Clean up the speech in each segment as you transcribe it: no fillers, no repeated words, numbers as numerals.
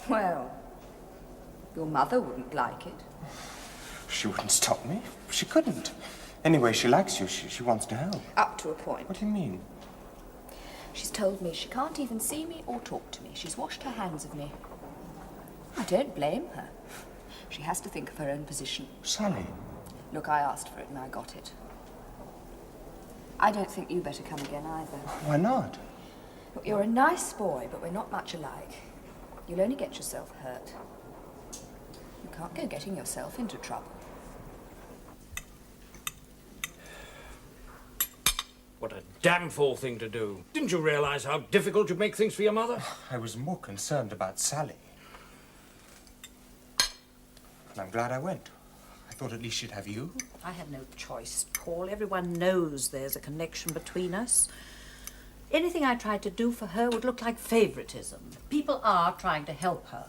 Well, your mother wouldn't like it. She wouldn't stop me. She couldn't. Anyway, she likes you. She wants to help. Up to a point. What do you mean? She's told me she can't even see me or talk to me. She's washed her hands of me. I don't blame her. She has to think of her own position. Sally. Look, I asked for it and I got it. I don't think you better come again either. Why not? Look, you're a nice boy, but we're not much alike. You'll only get yourself hurt. You can't go getting yourself into trouble. What a damn fool thing to do. Didn't you realize how difficult you make things for your mother? I was more concerned about Sally. And I'm glad I went. I thought at least she'd have you. I had no choice, Paul. Everyone knows there's a connection between us. Anything I tried to do for her would look like favoritism. People are trying to help her.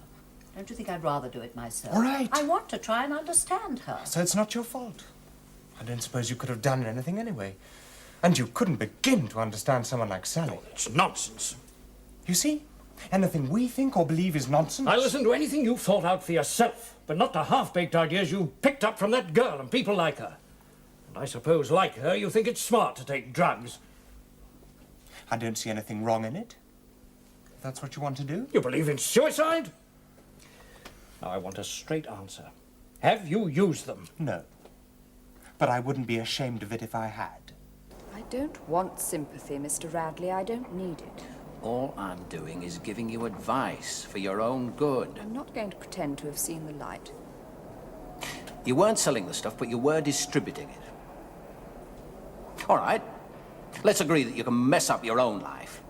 Don't you think I'd rather do it myself? All right. I want to try and understand her. So it's not your fault. I don't suppose you could have done anything anyway. And you couldn't begin to understand someone like Sally. Oh, it's nonsense. You see? Anything we think or believe is nonsense. I listen to anything you've thought out for yourself, but not the half-baked ideas you picked up from that girl and people like her. And I suppose, like her, you think it's smart to take drugs. I don't see anything wrong in it. If that's what you want to do. You believe in suicide? Now, I want a straight answer. Have you used them? No. But I wouldn't be ashamed of it if I had. I don't want sympathy, Mr. Radley. I don't need it. All I'm doing is giving you advice for your own good. I'm not going to pretend to have seen the light. You weren't selling the stuff, but you were distributing it. All right. Let's agree that you can mess up your own life.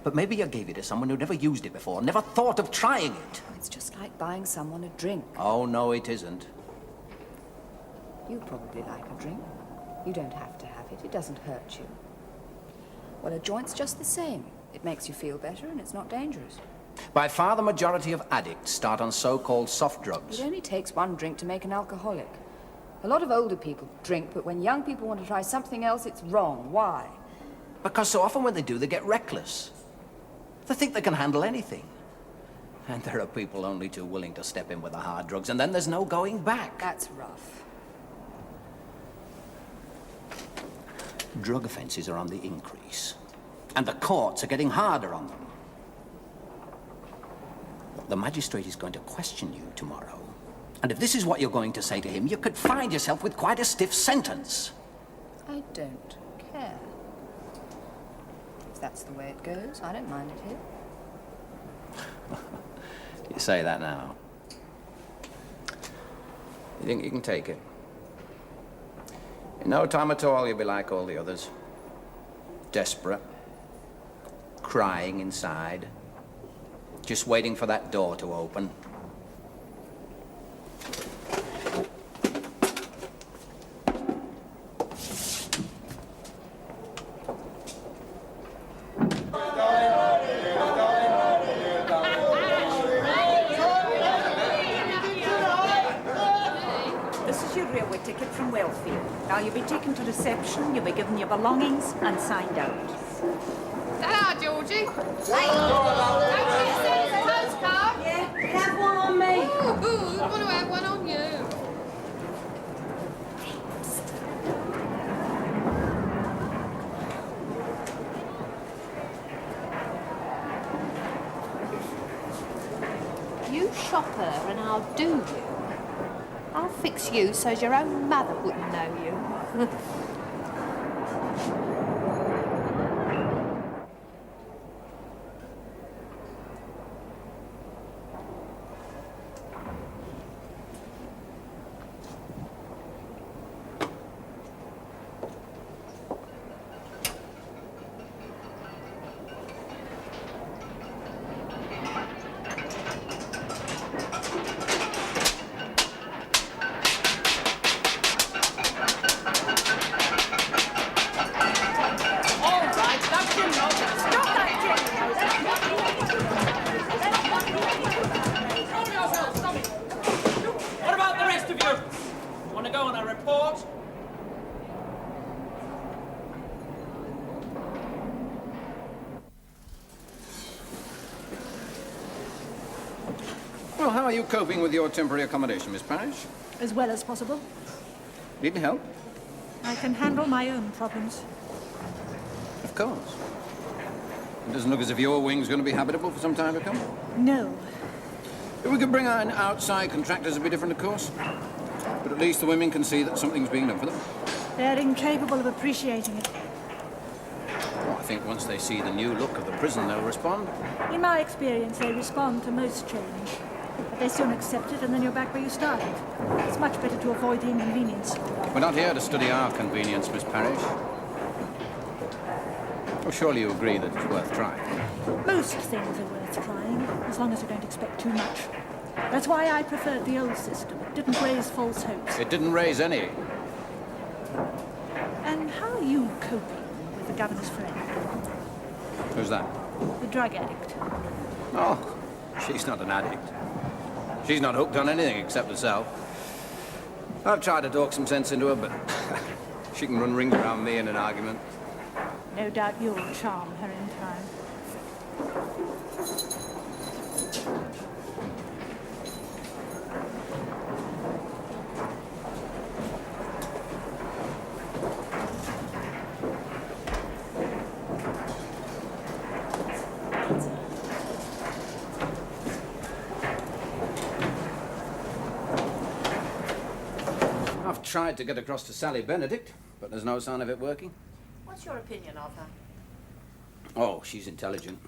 But maybe you gave it to someone who never used it before, never thought of trying it. It's just like buying someone a drink. Oh, no, it isn't. You probably like a drink. You don't have to have it. It doesn't hurt you. Well, a joint's just the same. It makes you feel better and it's not dangerous. By far the majority of addicts start on so-called soft drugs. It only takes one drink to make an alcoholic. A lot of older people drink, but when young people want to try something else, it's wrong. Why? Because so often when they do, they get reckless. They think they can handle anything. And there are people only too willing to step in with the hard drugs, and then there's no going back. That's rough. Drug offences are on the increase. And the courts are getting harder on them. The magistrate is going to question you tomorrow. And if this is what you're going to say to him, you could find yourself with quite a stiff sentence. I don't care. If that's the way it goes, I don't mind it here. You say that now. You think you can take it? In no time at all, you'll be like all the others. Desperate. Crying inside. Just waiting for that door to open. This is your railway ticket from Wellfield. Now you'll be taken to reception, you'll be given your belongings and signed out. Ta-da, Georgie. Hey, don't you send us a postcard? Yeah, have one on me. Ooh, we want to have one on you. You shop her and I'll do you. I'll fix you so's your own mother wouldn't know you. Well, how are you coping with your temporary accommodation, Miss Parrish? As well as possible. Need help? I can handle my own problems. Of course. It doesn't look as if your wing's going to be habitable for some time to come. No. If we could bring in outside contractors, it'd be different, of course. But at least the women can see that something's being done for them. They're incapable of appreciating it. Well, I think once they see the new look of the prison, they'll respond. In my experience, they respond to most change. But they soon accept it, and then you're back where you started. It's much better to avoid the inconvenience. We're not here to study our convenience, Miss Parrish. Well, surely you agree that it's worth trying. Most things are worth trying, as long as you don't expect too much. That's why I preferred the old system. It didn't raise false hopes. It didn't raise any. And how are you coping with the governor's friend, Who's that? the drug addict? Oh, she's not an addict. She's not hooked on anything except herself. I've tried to talk some sense into her, but she can run rings around me in an argument. No doubt you'll charm her in time. I've tried to get across to Sally Benedict, but there's no sign of it working. What's your opinion of her? Oh, she's intelligent.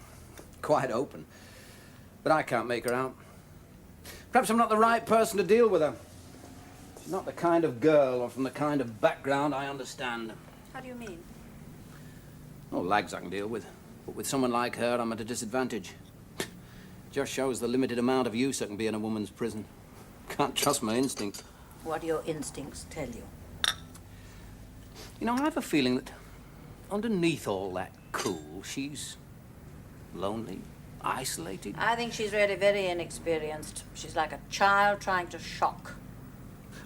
Quite open. But I can't make her out. Perhaps I'm not the right person to deal with her. She's not the kind of girl or from the kind of background I understand. How do you mean? Oh, lags I can deal with. But with someone like her, I'm at a disadvantage. Just shows the limited amount of use I can be in a woman's prison. Can't trust my instincts. What do your instincts tell you? You know, I have a feeling that underneath all that cool, she's lonely, isolated. I think she's really very inexperienced. She's like a child trying to shock.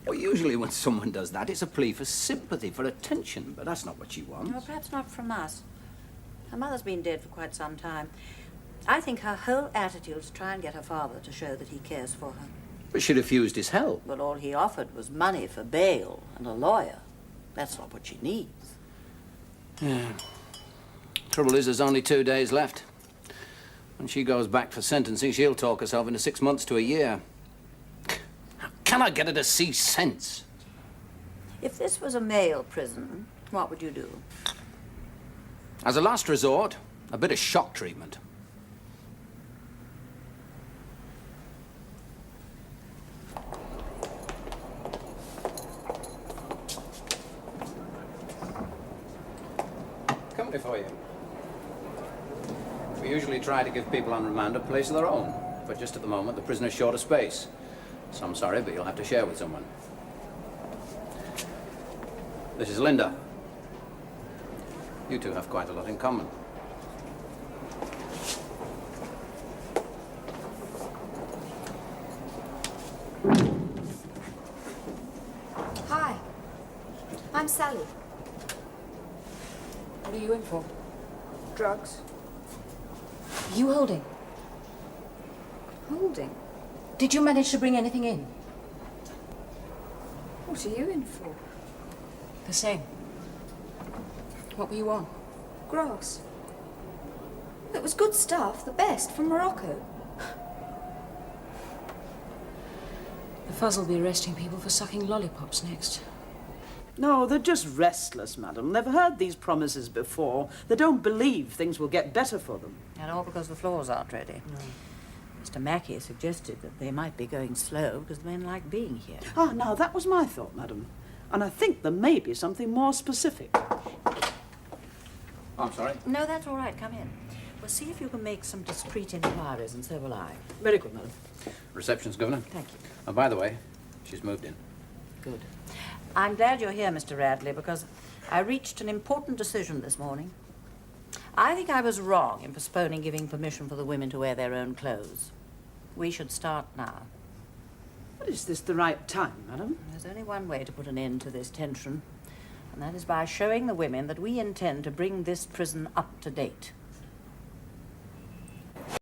Well, usually when someone does that, it's a plea for sympathy, for attention, but that's not what she wants. No, perhaps not from us. Her mother's been dead for quite some time. I think her whole attitude is to try and get her father to show that he cares for her. But she refused his help. But all he offered was money for bail and a lawyer. That's not what she needs. Yeah. Trouble is, there's only 2 days left. When she goes back for sentencing, she'll talk herself into 6 months to a year. How can I get her to see sense? If this was a male prison, what would you do? As a last resort, a bit of shock treatment. Company for you. We usually try to give people on remand a place of their own, but just at the moment, the prisoner's short of space. So I'm sorry, but you'll have to share with someone. This is Linda. You two have quite a lot in common. Hi. I'm Sally. What are you in for? Drugs. Are you holding? Holding? Did you manage to bring anything in? What are you in for? The same. What were you on? Grass. It was good stuff, the best from Morocco. The fuzz will be arresting people for sucking lollipops next. No, they're just restless, madam. They've heard these promises before. They don't believe things will get better for them. And all because the floors aren't ready. Mr. Mackey suggested that they might be going slow because the men like being here. Ah, now, that was my thought, madam. And I think there may be something more specific. Oh, I'm sorry. No, that's all right. Come in. Well, see if you can make some discreet inquiries, and so will I. Very good, madam. Reception's governor. Thank you. Oh, by the way, she's moved in. Good. I'm glad you're here, Mr. Radley, because I reached an important decision this morning. I think I was wrong in postponing giving permission for the women to wear their own clothes. We should start now. But is this the right time, madam? There's only one way to put an end to this tension, and that is by showing the women that we intend to bring this prison up to date.